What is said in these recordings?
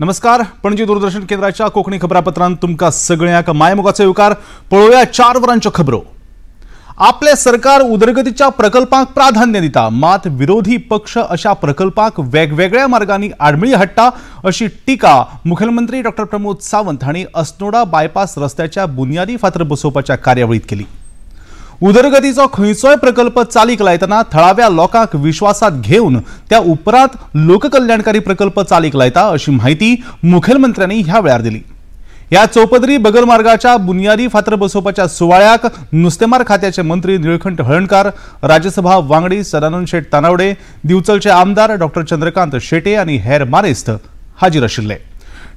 नमस्कार. पणजी दूरदर्शन केंद्राच्या कोकणी खबरापत्रांत तुमका सगळ्यांक मायमोगाचो येवकार. पळोवया 4 वरांच्यो खबरो. आपले सरकार उदरगतीच्या प्रकल्पांक प्राधान्य दिता, मात विरोधी पक्ष अशा प्रकल्पांक वेगवेगळ्या मार्गांनी आडमेळी हाडटा अशी टिका मुखेलमंत्री डॉ. प्रमोद सावंत हांणी अस्नोडा बायपास रस्त्याच्या बुनयादी फातर बसोवपाच्या कार्यावळीत केली. उदरगतीचो खंयचोय प्रकल्प चालीक लायतना थळाव्या लोकांक विश्वासात घेवन त्या उपरांत लोककल्याणकारी प्रकल्प चालीक लायता अशी माहिती मुखेलमंत्र्यांनी ह्या वेळार दिली. ह्या चौपदरी बगल मार्गाच्या बुनयादी फातर बसोवपाच्या सुवाळ्याक नुस्तेमार खात्याचे मंत्री निळकंठ हळणकार, राज्यसभा वांगडी सदानंद शेट तानावडे, दिवचलचे आमदार डॉ. चंद्रकांत शेटे आणि हेर मानेस्त हाजीर आशिल्ले.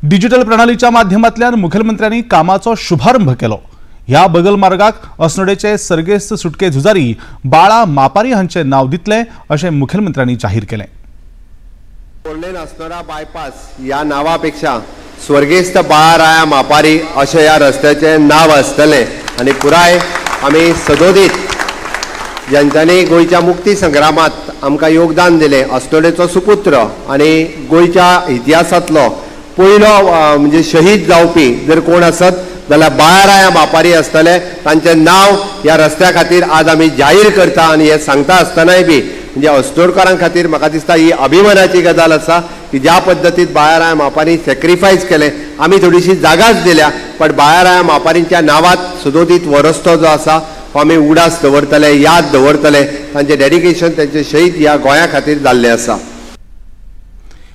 डिजिटल प्रणालीच्या माध्यमांतल्यान मुखेलमंत्र्यांनी कामाचो शुभारंभ केलो. ह्या बगल मार्गाक अस्नोडेचे सर्गेस्त सुटके झुजारी बाळा मापारी हांचे नाव दितले अशें मुखेलमंत्र्यांनी जाहीर केलें. अस्नोडा बायपास या नावापेक्षा स्वर्गेस्त बाळाराया मापारी अशें ह्या रस्त्याचे नाव आसतलें आनी पुराय आमी सदोदीत ज्यांच्यांनी गोंयच्या मुक्ती संग्रामात आमकां योगदान दिलें, अस्नोडेचो सुपुत्र आनी गोंयच्या इतिहासांतलो पयलो म्हणजे शहीद जावपी जर कोण आसत जाल्यार बाळाराया मापारी आसतले. तांचें नाव ह्या रस्त्या खातीर आज आमी जाहीर करता आनी हे सांगता आसतनाय बी म्हणजे अस्नोडकारां खातीर म्हाका दिसता ही अभिमानाची गजाल आसा की ज्या पद्दतीत बाळाराया मापारी सॅक्रिफायस केलें. आमी थोडीशी जागाच दिल्या, पण बाळाराया मापारींच्या नावात सदोदीत हो रस्तो जो आसा हो आमी उडास दवरतले, याद दवरतले. तांचें डेडिकेशन, तांचें शहीद ह्या गोंया खातीर जाल्लें आसा.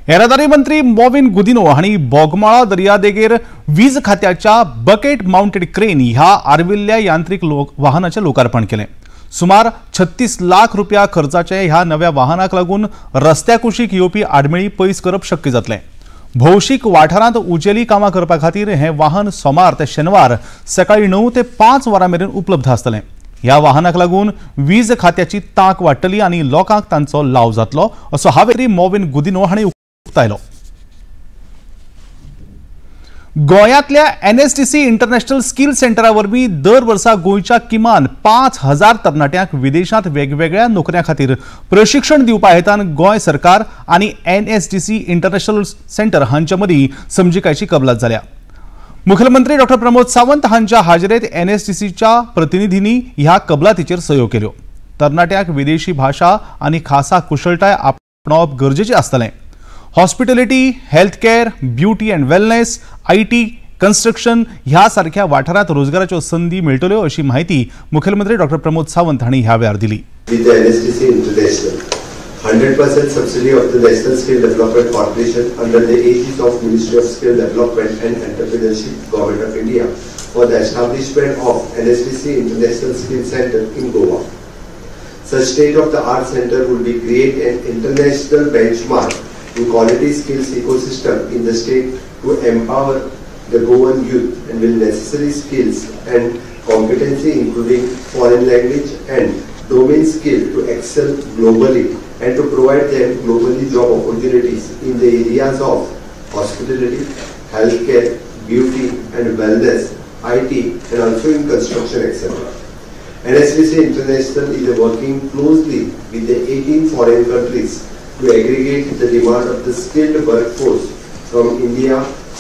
येरादारी मंत्री मॉविन गुदिनो हांणी बोगमाळा दर्यादेगेर वीज खात्याच्या बकेट माउंटेड क्रेन ह्या आर्विल्ल्या यांत्रिक वाहनाचें लोकार्पण केलें. सुमार 36 लाख रुपया खर्चाचे ह्या नव्या वाहनाक लागून रस्त्या कुशीक येवपी आडमेळी पयस करप शक्य जातलें. भौशीक वाठारांत उजेली कामां करपा खातीर हें वाहन सोमार ते शेनवार सकाळी 9 ते 5 वरां मेरेन उपलब्ध आसतलें. ह्या वाहनाक लागून वीज खात्याची तांक वाडटली आनी लोकांक तांचो लाव जातलो असो हावेरी मॉविन गुदिनो हांणी उक्तायलो. गोंयांतल्या NSTC इंटरनॅशनल स्किल सेंटरा वरवीं दर वर्सा गोंयच्या किमान 5000 तरणाट्यांक विदेशांत वेगवेगळ्या नोकऱ्यां खातीर प्रशिक्षण दिवपा हेतान गोंय सरकार आनी NSTC इंटरनॅशनल सेंटर हांचे मदीं समजिकायेची कबलात जाल्या. मुखेलमंत्री डॉ. प्रमोद सावंत हांच्या हाजेरेंत NSTCच्या प्रतिनिधींनी ह्या कबलातीचेर सयो केल्यो. तरणाट्यांक विदेशी भाशा आनी खासा कुशळटाय आपणावप गरजेचें आसतलें. Hospitality, health care, beauty and wellness, IT, construction ह्या सारख्या वाठारांत रोजगाराच्यो संधी मेळटल्यो अशी माहिती मुखेलमंत्री डॉ. प्रमोद सावंत हांणी ह्या वेळार दिली. 100% subsidy of the National Skill Development Corporation under the aegis of Ministry of Skill Development and Entrepreneurship, Government of India, for the establishment of NSTC International Skill Center in Goa. Such state-of-the-art center would be create an international benchmark in quality skills ecosystem in the state to empower the Goan youth and with necessary skills and competency including foreign language and domain skill to excel globally and to provide them globally job opportunities in the areas of hospitality, healthcare, beauty and wellness, IT and also in construction etc. NSTC International is working closely with the 18 foreign countries to aggregate the demand of the skilled workforce from India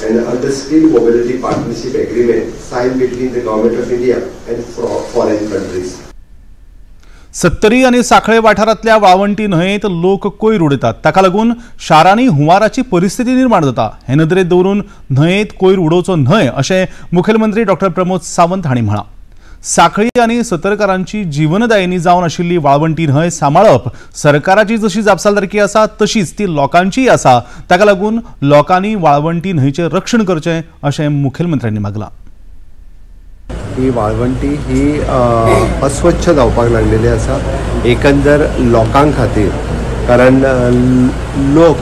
and under skilled mobility partnership agreement signed between the Government of India and foreign countries. सत्तरी आणि साखळे वाठारांतल्या वाळवंटी न्हंयेत लोक कोयर उडयतात. ताका लागून शारांनी हुंवाराची परिस्थिती निर्माण जाता. हे नदरेत दवरून न्हंयेत कोयर उडोवचो न्हय अशें मुखेलमंत्री डॉ. प्रमोद सावंत हांणी म्हळां. साखळी आनी सतरकारांची जीवनदायिनी जावन आशिल्ली वाळवंटी न्हंय सांबाळप सरकाराची जशी जापसालदारकी आसा तशीच ती लोकांचीय आसा. ताका लागून लोकांनी वाळवंटी न्हंयचें रक्षण करचें अशें मुखेलमंत्र्यांनी मागलां. ही वाळवंटी ही अस्वच्छ जावपाक लागलेली आसा एकंदर लोकां खातीर, कारण लोक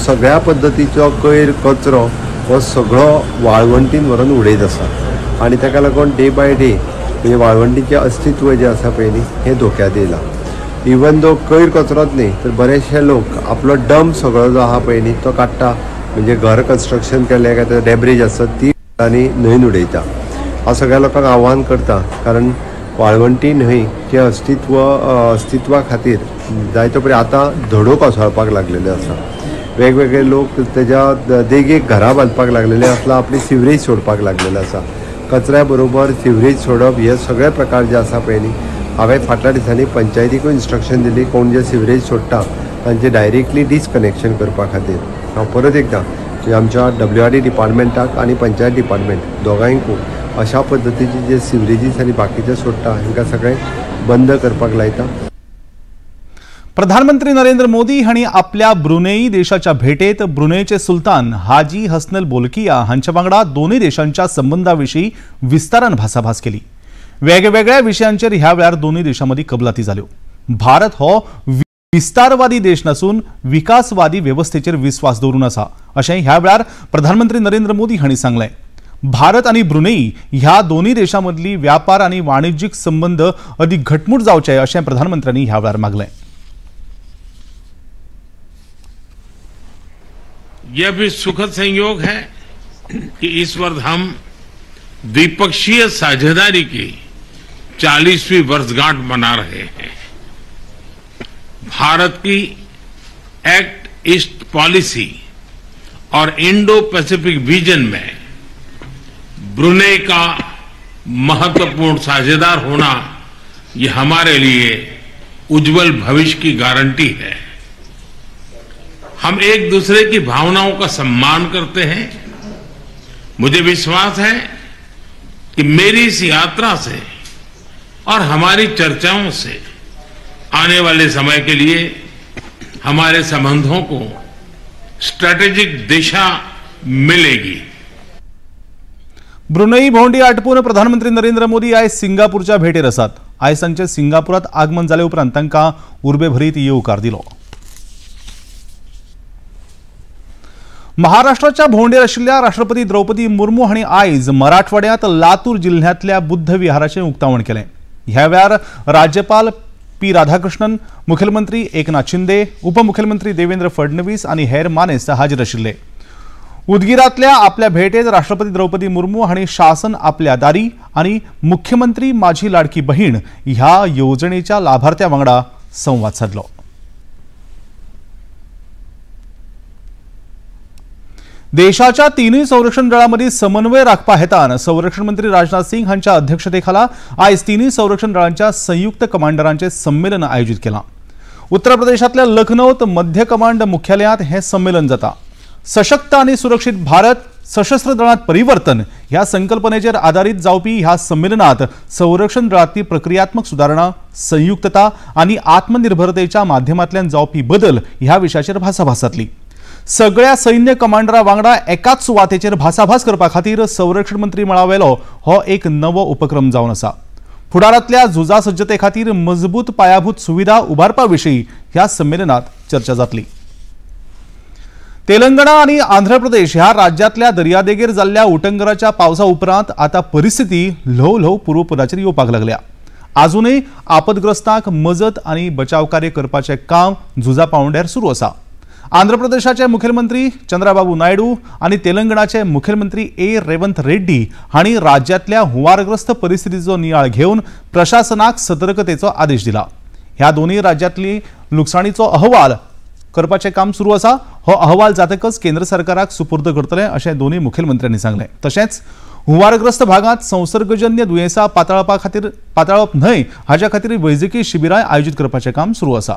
सगळ्या पद्दतीचो कोयर कचरो हो सगळो वाळवंटीन व्हरून उडयत आसा आनी ताका लागून डे बाय डे म्हणजे वाळवंटीचें अस्तित्व जें आसा पळय न्ही हें धोक्यात येयलां. इवन दो कोयर कचरोच न्ही तर बरेचशे लोक आपलो डंप सगळो जो आहा पळय न्ही तो काडटा, म्हणजे घर कन्स्ट्रक्शन केलें काय डॅब्रेज आसता ती आनी न्हंयन उडयता. हांव सगळ्या लोकांक आव्हान करता, कारण वाळवंटी न्हंयचें अस्तित्वा खातीर जायतो परी आतां धडो कोसळपाक लागलेले आसा. वेगवेगळे लोक त्याच्या देगेक घरां बांदपाक लागलेले आसला, आपली सिवरेज सोडपाक लागलेले आसा. कचऱ्या बरोबर सिवरेज सोडप हे सगळे प्रकार जे आसा पळय न्ही, हांवें फाटल्या दिसांनी पंचायतीकूय इन्स्ट्रक्शन दिली कोण जे सिवरेज सोडटा तांचे डायरेक्टली डिस्कनेक्शन करपा खातीर. हांव परत एकदां आमच्या WRD डिपार्टमेंटाक आनी पंचायत डिपार्टमेंट दोगांयकूय अशा पद्दतीचे जे सिवरेजीस आनी बाकीचे सोडटा हांकां सगळें बंद करपाक लायता. प्रधानमंत्री नरेंद्र मोदी हांणी आपल्या ब्रुनेई देशाच्या भेटेत ब्रुनेईचे सुलतान हाजी हसनल बोलकिया हांच्या वांगडा दोन्ही देशांच्या संबंधांविशीं विस्तारान भासाभास केली. वेगवेगळ्या विशयांचेर ह्या वेळार दोन्ही देशांमदीं कबलाती जाल्यो. भारत हो विस्तारवादी देश नसून विकासवादी व्यवस्थेचेर विस्वास दवरून आसा अशें ह्या वेळार प्रधानमंत्री नरेंद्र मोदी हांणी सांगलें. भारत आनी ब्रुनेई ह्या दोन्ही देशांमदली व्यापार आनी वाणिज्यीक संबंध अदीक घटमूट जावचे अशें प्रधानमंत्र्यांनी ह्या वेळार मागलें. यह भी सुखद संयोग है कि इस वर्ष हम द्विपक्षीय साझेदारी की 40वीं वर्षगांठ मना रहे हैं. भारत की एक्ट ईस्ट पॉलिसी और इंडो पैसिफिक विजन में ब्रुनेई का महत्वपूर्ण साझेदार होना ये हमारे लिए उज्जवल भविष्य की गारंटी है. हम एक दूसरे की भावनाओं का सम्मान करते हैं. मुझे विश्वास है कि मेरी इस यात्रा से और हमारी चर्चाओं से आने वाले समय के लिए हमारे संबंधों को स्ट्रैटेजिक दिशा मिलेगी. ब्रुनेई भोंवडी आटपून प्रधानमंत्री नरेंद्र मोदी आयज सिंगापूरच्या भेटेर आसात. आयज तांचे सिंगापुरात आगमन जाले उपरांत तांकां उर्बेभरीत येवकार दिलो. महाराष्ट्राच्या भोंवडेर आशिल्ल्या राष्ट्रपती द्रौपदी मुर्मू हांणी आयज मराठवाड्यात लातूर जिल्ह्यातल्या बुद्ध विहाराचें उक्तावण केलें. ह्या वेळार राज्यपाल पी राधाकृष्णन, मुखेलमंत्री एकनाथ शिंदे, उपमुखेलमंत्री देवेंद्र फडणवीस आनी हेर मानेस्त हाजीर आशिल्ले. उदगीरांतल्या आपल्या भेटेत राष्ट्रपती द्रौपदी मुर्मू हांणी शासन आपल्या दारी आनी मुख्यमंत्री माझी लाडकी बहीण ह्या येवजणेच्या लाभार्थ्यां वांगडा संवाद साधलो. देशाच्या तिनूय संरक्षण दळांमदी समन्वय राखपा हेतान संरक्षण मंत्री राजनाथ सिंग हांच्या अध्यक्षतेखाला आयज तिनूय संरक्षण दळांच्या संयुक्त कमांडरांचे संमेलन आयोजित केलां. उत्तर प्रदेशातल्या लखनौत मध्य कमांड मुख्यालयात हे संमेलन जाता. सशक्त आणि सुरक्षित भारत, सशस्त्र दळांत परिवर्तन ह्या संकल्पनेचेर आधारित जावपी ह्या संमेलनात संरक्षण दळांतली प्रक्रियात्मक सुदारणा, संयुक्तता आणि आत्मनिर्भरतेच्या माध्यमांतल्यान जावपी बदल ह्या विशयाचेर भासाभास जातली. सगळ्या सैन्य कमांडरां वांगडा एकाच सुवातेचेर भासाभास करपा खातीर संरक्षण मंत्री मळावेलो हो एक नवो उपक्रम जावन आसा. फुडारांतल्या झुजा सज्जते खातीर मजबूत पायाभूत सुविधा उबारपा विशीं ह्या संमेलनात चर्चा जातली. तेलंगणा आणि आंध्र प्रदेश ह्या राज्यातल्या दर्यादेगेर जाल्ल्या उटंगराच्या पावसा उपरांत आता परिस्थिती ल्हव ल्हव पूर्वपदाचेर येवपाक लागल्या. आजूनय आपदग्रस्तांक मजत आणि बचाव कार्य करपाचें काम झुजा पांवड्यार सुरू आसा. आंध्र प्रदेशाचे मुखेलमंत्री चंद्राबाबू नायडू आणि तेलंगणाचे मुखेलमंत्री रेवंत रेड्डी हांणी राज्यातल्या हुंवारग्रस्त परिस्थितीचो नियाळ घेवन प्रशासनाक सतर्कतेचो आदेश दिला. ह्या दोन्ही राज्यातली लुकसाणीचो अहवाल करपाचें काम सुरू आसा. हो अहवाल जातकच केंद्र सरकाराक सुपूर्द करतले अशें दोन्ही मुखेलमंत्र्यांनी सांगलें. तशेंच हुंवारग्रस्त भागात संसर्गजन्य दुयेंसां पाताळप न्हय हाच्या खातीर वैजकी शिबिरां आयोजीत करपाचें काम सुरू आसा.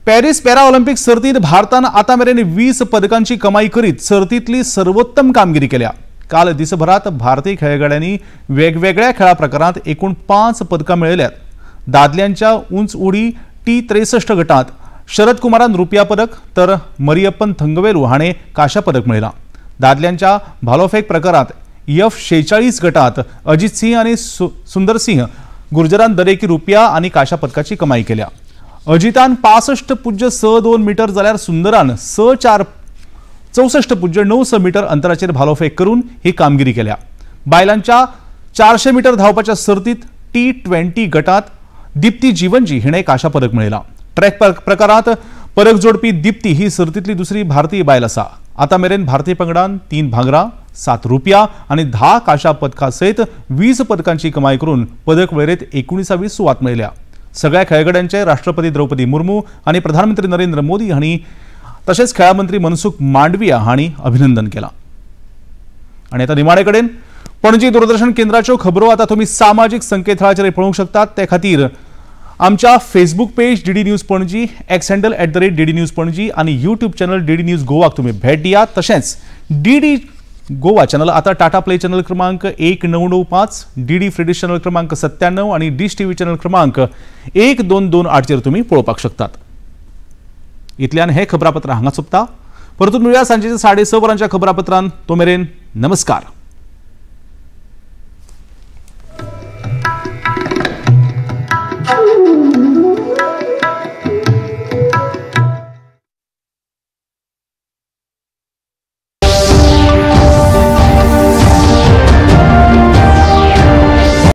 पॅरिस पॅरा ऑलिंपिक सर्तीत भारतान आतां मेरेन 20 पदकांची कमाई करीत सर्तींतली सर्वोत्तम कामगिरी केल्या. काल दिसभरात भारतीय खेळगड्यांनी वेगवेगळ्या खेळा प्रकारांत एकूण 5 पदकां मेळयल्यात. दादल्यांच्या उंच उडी T63 गटात शरद कुमारान रुपया पदक तर मरियप्पन थंगवेलू हाणें कांस्य पदक मेळयलां. दादल्यांच्या भालोफेक प्रकारांत F46 गटात अजित सिंह आणि सुंदर सिंह गुर्जरान दरेकी रुपया आणि कांस्य पदकाची कमाई केल्या. अजितान 65.62 मीटर जाल्यार सुंदरान 64.96 मीटर अंतराचेर भालोफेक करून ही कामगिरी केल्या. बायलांच्या 400 मीटर धांवपाच्या सर्तीत T20 गटात दीप्ती जीवनजी हिणें कांस्य पदक मेळयलां. ट्रॅक प्रकारांत पदक जोडपी दीप्ती ही सर्तींतली दुसरी भारतीय बायल आसा. आतां मेरेन भारतीय पंगडान 3 भांगरां, 7 रुपया आणि 10 कांस्य पदकां सयत 20 पदकांची कमाई करून पदक वळेरेंत 19वी सुवात मेळयल्या. सगळ्या खेळगड्यांचे राष्ट्रपती द्रौपदी मुर्मू आणि प्रधानमंत्री नरेंद्र मोदी हांणी तशेंच खेळा मंत्री मनसुख मांडविया हांणी अभिनंदन केलां. आणि आता निमाणे कडेन पणजी दूरदर्शन केंद्राच्यो खबरो आता तुम्ही सामाजीक संकेतथळाचेर पळोवंक शकतात. ते खातीर आमच्या Facebook page DD news Panaji, x handle @DD news Panaji आणि यूट्यूब चॅनल डीडी न्यूज गोवाक तुम्ही भेट दियात. तशेंच डीडी गोवा चॅनल आता टाटा प्ले चॅनल क्रमांक 1995, डीडी फ्री डिश चॅनल क्रमांक 97 आणि डिश टीव्ही चॅनल क्रमांक 1228 चेर तुम्ही पळोवपाक शकतात. इतल्यान हे खबरापत्र हांगा सोंपता. परतून मेळुया सांजेच्या 6:30 वरांच्या खबरापत्रांत. तो मेरेन नमस्कार.